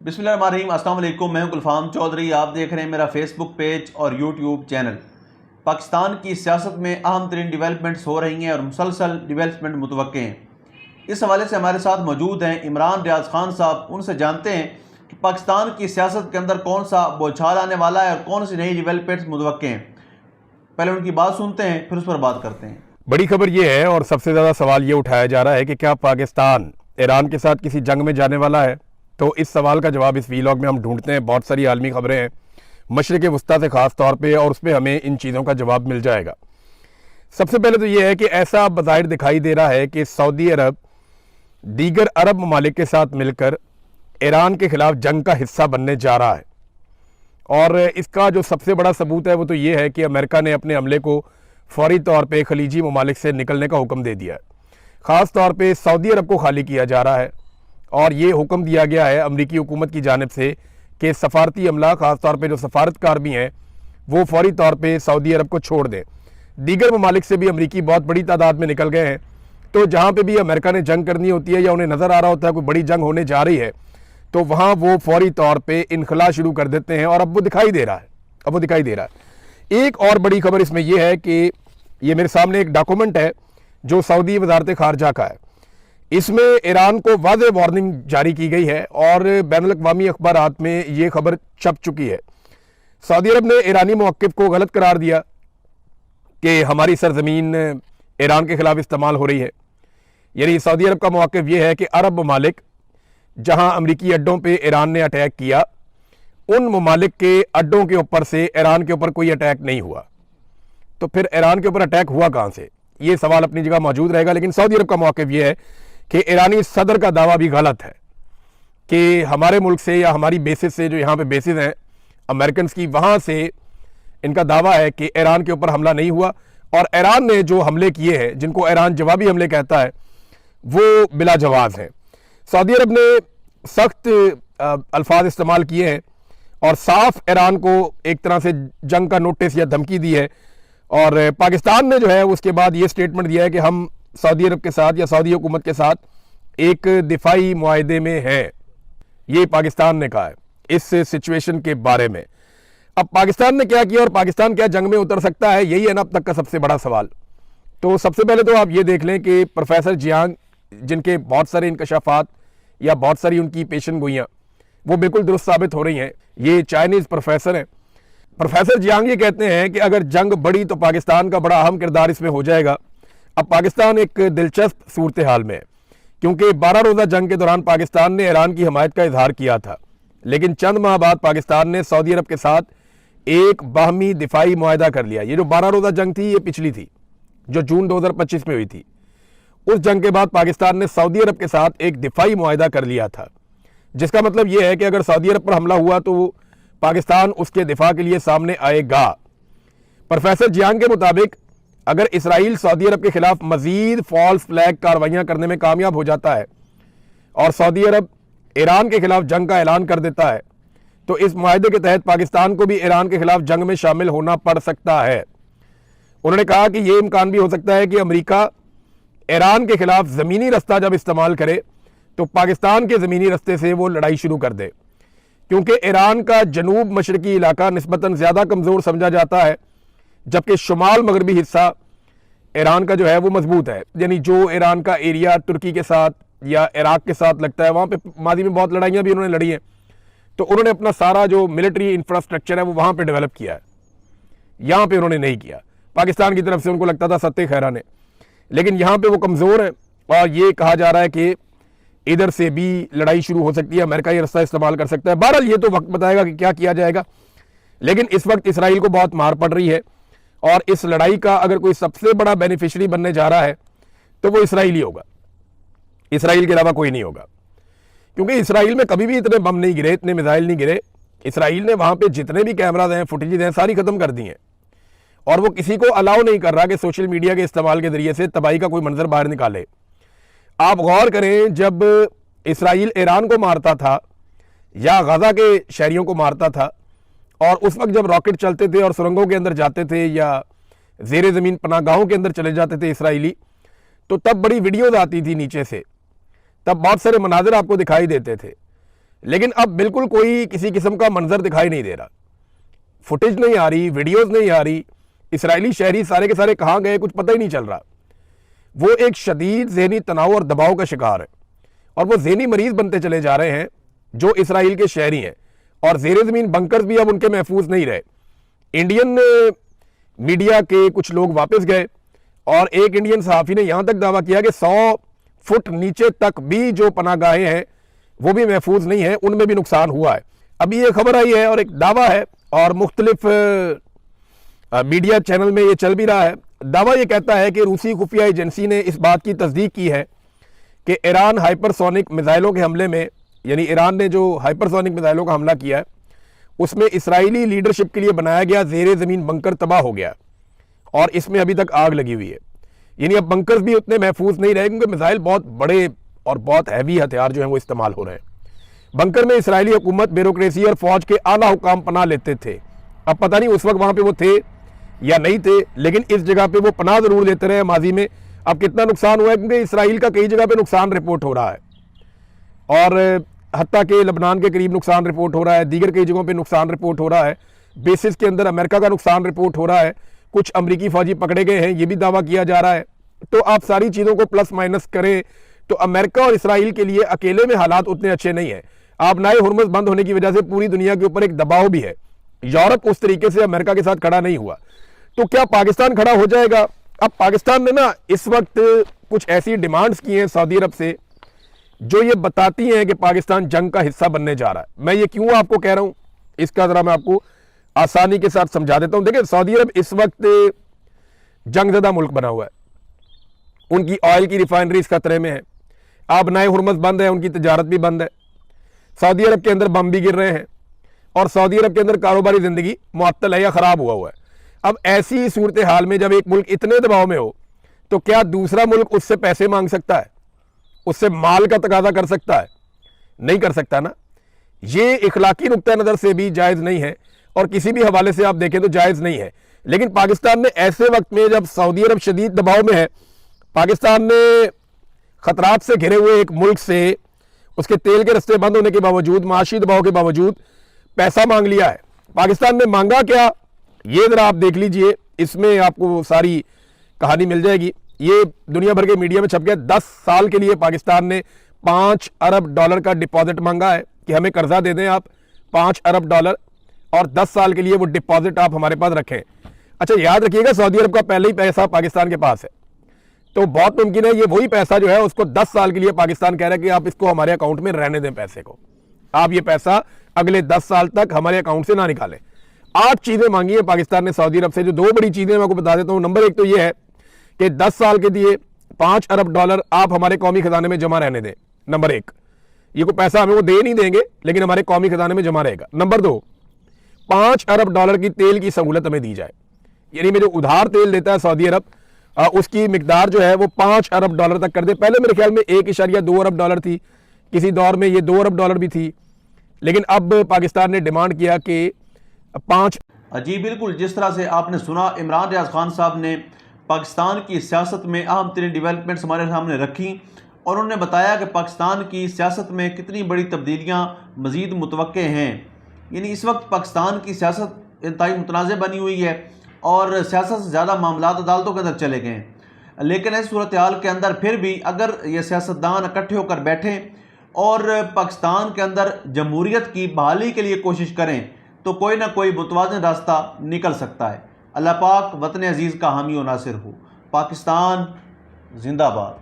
बिस्मिल्लाहिर्रहमानिर्रहीम। अस्सलाम वालेकुम। मैं हूं गुलफाम चौधरी। आप देख रहे हैं मेरा फेसबुक पेज और यूट्यूब चैनल। पाकिस्तान की सियासत में अहम तरीन डिवेलपमेंट्स हो रही हैं और मुसलसल डिवेलपमेंट मुतवक्के हैं। इस हवाले से हमारे साथ मौजूद हैं इमरान रियाज खान साहब। उनसे जानते हैं कि पाकिस्तान की सियासत के अंदर कौन सा बौछार आने वाला है और कौन सी नई डिवेलपमेंट्स मुतवक्के हैं। पहले उनकी बात सुनते हैं, फिर उस पर बात करते हैं। बड़ी खबर यह है और सबसे ज़्यादा सवाल ये उठाया जा रहा है कि क्या पाकिस्तान ईरान के साथ किसी जंग में जाने वाला है। तो इस सवाल का जवाब इस वीलॉग में हम ढूंढते हैं। बहुत सारी आलमी खबरें हैं मशरिक़ वस्ता से ख़ास तौर पे, और उसमें हमें इन चीज़ों का जवाब मिल जाएगा। सबसे पहले तो ये है कि ऐसा बज़ाहिर दिखाई दे रहा है कि सऊदी अरब दीगर अरब ममालिक के साथ मिलकर ईरान के ख़िलाफ़ जंग का हिस्सा बनने जा रहा है। और इसका जो सबसे बड़ा सबूत है वो तो ये है कि अमेरिका ने अपने हमले को फौरी तौर पे खलीजी ममालिक से निकलने का हुक्म दे दिया है। ख़ास तौर पे सऊदी अरब को खाली किया जा रहा है और ये हुक्म दिया गया है अमरीकी हुकूमत की जानिब से कि सफारती अमला, ख़ास तौर पे जो सफारतकार भी हैं, वो फौरी तौर पे सऊदी अरब को छोड़ दें। दीगर ममालिक से भी अमरीकी बहुत बड़ी तादाद में निकल गए हैं। तो जहाँ पे भी अमेरिका ने जंग करनी होती है या उन्हें नज़र आ रहा होता है कोई बड़ी जंग होने जा रही है, तो वहाँ वो फौरी तौर पर इनखला शुरू कर देते हैं। और अब वो दिखाई दे रहा है। एक और बड़ी खबर इसमें यह है कि ये मेरे सामने एक डॉक्यूमेंट है जो सऊदी वजारत खारजा का है। इसमें ईरान को वाज़ेह वार्निंग जारी की गई है और बैनुल-अक़वामी अखबारात में ये खबर छप चुकी है। सऊदी अरब ने ईरानी मौक़िफ़ को गलत करार दिया कि हमारी सरजमीन ईरान के ख़िलाफ़ इस्तेमाल हो रही है। यानी सऊदी अरब का मौक़िफ़ ये है कि अरब ममालिक जहाँ अमरीकी अड्डों पर ईरान ने अटैक किया, उन ममालिक के अड्डों के ऊपर से ईरान के ऊपर कोई अटैक नहीं हुआ। तो फिर ईरान के ऊपर अटैक हुआ कहाँ से, ये सवाल अपनी जगह मौजूद रहेगा। लेकिन सऊदी अरब का मौक़िफ़ ये है कि ईरानी सदर का दावा भी गलत है कि हमारे मुल्क से या हमारी बेसिस से, जो यहाँ पे बेसिस हैं अमेरिकन की, वहाँ से इनका दावा है कि ईरान के ऊपर हमला नहीं हुआ। और ईरान ने जो हमले किए हैं, जिनको ईरान जवाबी हमले कहता है, वो बिला जवाज़ हैं। सऊदी अरब ने सख्त अल्फाज इस्तेमाल किए हैं और साफ ईरान को एक तरह से जंग का नोटिस या धमकी दी है। और पाकिस्तान ने जो है उसके बाद ये स्टेटमेंट दिया है कि हम सऊदी अरब के साथ या सऊदी हुकूमत के साथ एक दिफाई मुआहदे में हैं। ये पाकिस्तान ने कहा है इस सिचुएशन के बारे में। अब पाकिस्तान ने क्या किया और पाकिस्तान क्या जंग में उतर सकता है, यही है ना अब तक का सबसे बड़ा सवाल। तो सबसे पहले तो आप ये देख लें कि प्रोफेसर जियांग, जिनके बहुत सारे इंकशाफात या बहुत सारी उनकी पेशन गोइयाँ वो बिल्कुल दुरुस्त साबित हो रही हैं। ये चाइनीज़ प्रोफेसर हैं। प्रोफेसर जियांग ये कहते हैं कि अगर जंग बढ़ी तो पाकिस्तान का बड़ा अहम किरदार इसमें हो जाएगा। अब पाकिस्तान एक दिलचस्प सूरत हाल में है, क्योंकि 12 रोज़ा जंग के दौरान पाकिस्तान ने ईरान की हमायत का इजहार किया था, लेकिन चंद माह बाद पाकिस्तान ने सऊदी अरब के साथ एक बाहमी दिफाई मुआहदा कर लिया। ये जो 12 रोज़ा जंग थी, ये पिछली थी जो जून 2025 में हुई थी। उस जंग के बाद पाकिस्तान ने सऊदी अरब के साथ एक दिफाई मुआहदा कर लिया था, जिसका मतलब ये है कि अगर सऊदी अरब पर हमला हुआ तो पाकिस्तान उसके दिफा के लिए सामने आएगा। प्रोफेसर जियांग के मुताबिक अगर इसराइल सऊदी अरब के खिलाफ मजीद फॉल्स फ्लैग कार्रवाइयाँ करने में कामयाब हो जाता है और सऊदी अरब ईरान के खिलाफ जंग का ऐलान कर देता है, तो इस मुआहदे के तहत पाकिस्तान को भी ईरान के खिलाफ जंग में शामिल होना पड़ सकता है। उन्होंने कहा कि यह इम्कान भी हो सकता है कि अमेरिका ईरान के खिलाफ ज़मीनी रास्ता जब इस्तेमाल करे तो पाकिस्तान के ज़मीनी रास्ते से वो लड़ाई शुरू कर दे, क्योंकि ईरान का जनूब मशरकी इलाका निस्बतन ज़्यादा कमज़ोर समझा जाता है, जबकि शुमाल मगरबी हिस्सा ईरान का जो है वो मजबूत है। यानी जो ईरान का एरिया तुर्की के साथ या इराक के साथ लगता है, वहाँ पे माजी में बहुत लड़ाइयाँ भी उन्होंने लड़ी हैं। तो उन्होंने अपना सारा जो मिलिट्री इंफ्रास्ट्रक्चर है वो वहाँ पे डेवलप किया है, यहाँ पे उन्होंने नहीं किया। पाकिस्तान की तरफ से उनको लगता था सत्ते खैरा ने, लेकिन यहाँ पे वो कमज़ोर है और ये कहा जा रहा है कि इधर से भी लड़ाई शुरू हो सकती है, अमेरिका ये रास्ता इस्तेमाल कर सकता है। बहरहाल ये तो वक्त बताएगा कि क्या किया जाएगा। लेकिन इस वक्त इसराइल को बहुत मार पड़ रही है और इस लड़ाई का अगर कोई सबसे बड़ा बेनिफिशरी बनने जा रहा है तो वो इसराइल ही होगा, इसराइल के अलावा कोई नहीं होगा। क्योंकि इसराइल में कभी भी इतने बम नहीं गिरे, इतने मिसाइल नहीं गिरे। इसराइल ने वहाँ पे जितने भी कैमराज हैं, फुटेज हैं, सारी ख़त्म कर दी हैं और वो किसी को अलाउ नहीं कर रहा कि सोशल मीडिया के इस्तेमाल के ज़रिए से तबाही का कोई मंजर बाहर निकाले। आप गौर करें, जब इसराइल ईरान को मारता था या गजा के शहरियों को मारता था, और उस वक्त जब रॉकेट चलते थे और सुरंगों के अंदर जाते थे या ज़ेरे ज़मीन पनाहगाहों के अंदर चले जाते थे इसराइली, तो तब बड़ी वीडियोज़ आती थी नीचे से, तब बहुत सारे मनाजिर आपको दिखाई देते थे। लेकिन अब बिल्कुल कोई किसी किस्म का मंजर दिखाई नहीं दे रहा, फुटेज नहीं आ रही, वीडियोस नहीं आ रही, इसराइली शहरी सारे के सारे कहाँ गए कुछ पता ही नहीं चल रहा। वो एक शदीद ज़हनी तनाव और दबाव का शिकार है और वो ज़हनी मरीज बनते चले जा रहे हैं जो इसराइल के शहरी हैं, और ज़ेरे ज़मीन बंकर्स भी अब उनके महफूज नहीं रहे। इंडियन मीडिया के कुछ लोग वापस गए और एक इंडियन सहाफ़ी ने यहाँ तक दावा किया कि 100 फुट नीचे तक भी जो पनाहगाहें हैं वो भी महफूज नहीं है, उनमें भी नुकसान हुआ है। अभी ये खबर आई है और एक दावा है और मुख्तलिफ मीडिया चैनल में ये चल भी रहा है। दावा ये कहता है कि रूसी खुफिया एजेंसी ने इस बात की तस्दीक की है कि ईरान हाइपरसोनिक मिसाइलों के हमले में, यानी ईरान ने जो हाइपरसोनिक मिसाइलों का हमला किया है उसमें इसराइली लीडरशिप के लिए बनाया गया ज़ेरे ज़मीन बंकर तबाह हो गया और इसमें अभी तक आग लगी हुई है। यानी अब बंकर्स भी उतने महफूज नहीं रहे क्योंकि मिसाइल बहुत बड़े और बहुत हैवी हथियार जो हैं वो इस्तेमाल हो रहे हैं। बंकर में इसराइली हुकूमत, ब्यूरोक्रेसी और फौज के आला हुकाम पनाह लेते थे। अब पता नहीं उस वक्त वहाँ पे वो थे या नहीं थे, लेकिन इस जगह पे वो पनाह जरूर लेते रहे माजी में। अब कितना नुकसान हुआ है क्योंकि इसराइल का कई जगह पे नुकसान रिपोर्ट हो रहा है और हत्ता के लबनान के करीब नुकसान रिपोर्ट हो रहा है, दीगर कई जगहों पे नुकसान रिपोर्ट हो रहा है, बेसिस के अंदर अमेरिका का नुकसान रिपोर्ट हो रहा है, कुछ अमरीकी फौजी पकड़े गए हैं ये भी दावा किया जा रहा है। तो आप सारी चीज़ों को प्लस माइनस करें तो अमेरिका और इसराइल के लिए अकेले में हालात उतने अच्छे नहीं है। आप नाए हुर्मुज़ बंद होने की वजह से पूरी दुनिया के ऊपर एक दबाव भी है। यूरोप उस तरीके से अमेरिका के साथ खड़ा नहीं हुआ, तो क्या पाकिस्तान खड़ा हो जाएगा? अब पाकिस्तान ने ना इस वक्त कुछ ऐसी डिमांड्स की हैं सऊदी अरब से जो ये बताती हैं कि पाकिस्तान जंग का हिस्सा बनने जा रहा है। मैं ये क्यों आपको कह रहा हूं, इसका जरा मैं आपको आसानी के साथ समझा देता हूं। देखिए, सऊदी अरब इस वक्त जंगज़दा मुल्क बना हुआ है, उनकी ऑयल की रिफाइनरीज खतरे में है, अब नए हुर्मुज़ बंद है, उनकी तजारत भी बंद है, सऊदी अरब के अंदर बम भी गिर रहे हैं और सऊदी अरब के अंदर कारोबारी ज़िंदगी मुअत्तल है या ख़राब हुआ है। अब ऐसी सूरत हाल में जब एक मुल्क इतने दबाव में हो तो क्या दूसरा मुल्क उससे पैसे मांग सकता है, उससे माल का तकाजा कर सकता है? नहीं कर सकता ना। ये इखलाकी नुक्ता नज़र से भी जायज़ नहीं है और किसी भी हवाले से आप देखें तो जायज़ नहीं है। लेकिन पाकिस्तान ने ऐसे वक्त में जब सऊदी अरब शदीद दबाव में है, पाकिस्तान ने खतरात से घिरे हुए एक मुल्क से उसके तेल के रस्ते बंद होने के बावजूद, माशी दबाव के बावजूद पैसा मांग लिया है। पाकिस्तान ने मांगा क्या, ये जरा आप देख लीजिए, इसमें आपको सारी कहानी मिल जाएगी। ये दुनिया भर के मीडिया में छप गया। 10 साल के लिए पाकिस्तान ने $5 अरब का डिपॉजिट मांगा है कि हमें कर्जा दे दें आप $5 अरब और 10 साल के लिए वो डिपॉजिट आप हमारे पास रखें। अच्छा, याद रखिएगा सऊदी अरब का पहले ही पैसा पाकिस्तान के पास है, तो बहुत मुमकिन है ये वही पैसा जो है उसको 10 साल के लिए पाकिस्तान कह रहा है कि आप इसको हमारे अकाउंट में रहने दें, पैसे को आप ये पैसा अगले 10 साल तक हमारे अकाउंट से ना निकालें। 8 चीज़ें मांगी है पाकिस्तान ने सऊदी अरब से, जो 2 बड़ी चीज़ें मैं आपको बता देता हूँ। नंबर 1 तो ये है कि 10 साल के दिए $5 अरब आप हमारे कौमी खजाने में जमा रहने दें। नंबर 1, ये कोई पैसा हमें वो दे नहीं देंगे लेकिन हमारे कौमी खजाने में जमा रहेगा। नंबर 2, $5 अरब की तेल की सहूलत हमें दी जाए, यानी में जो उधार तेल देता है सऊदी अरब उसकी मिकदार जो है वो $5 अरब तक कर दे। पहले मेरे ख्याल में 1.2 अरब थी, किसी दौर में ये $2 अरब भी थी, लेकिन अब पाकिस्तान ने डिमांड किया कि 5। जी बिल्कुल, जिस तरह से आपने सुना, इमरान रियाज खान साहब ने पाकिस्तान की सियासत में अहम तरीन डेवलपमेंट्स हमारे सामने रखी और उन्होंने बताया कि पाकिस्तान की सियासत में कितनी बड़ी तब्दीलियाँ मज़ीद मुतवक्के हैं। यानी इस वक्त पाकिस्तान की सियासत इंतहाई मुतनाज़ बनी हुई है और सियासत से ज़्यादा मामलात अदालतों के अंदर चले गए हैं। लेकिन इस सूरत हाल के अंदर फिर भी अगर ये सियासतदान इकट्ठे होकर बैठें और पाकिस्तान के अंदर जमहूरियत की बहाली के लिए कोशिश करें तो कोई ना कोई मुतवाज़िन रास्ता निकल सकता है। अल्लाह पाक वतन अजीज़ का हामी और नासिर हो। पाकिस्तान जिंदाबाद।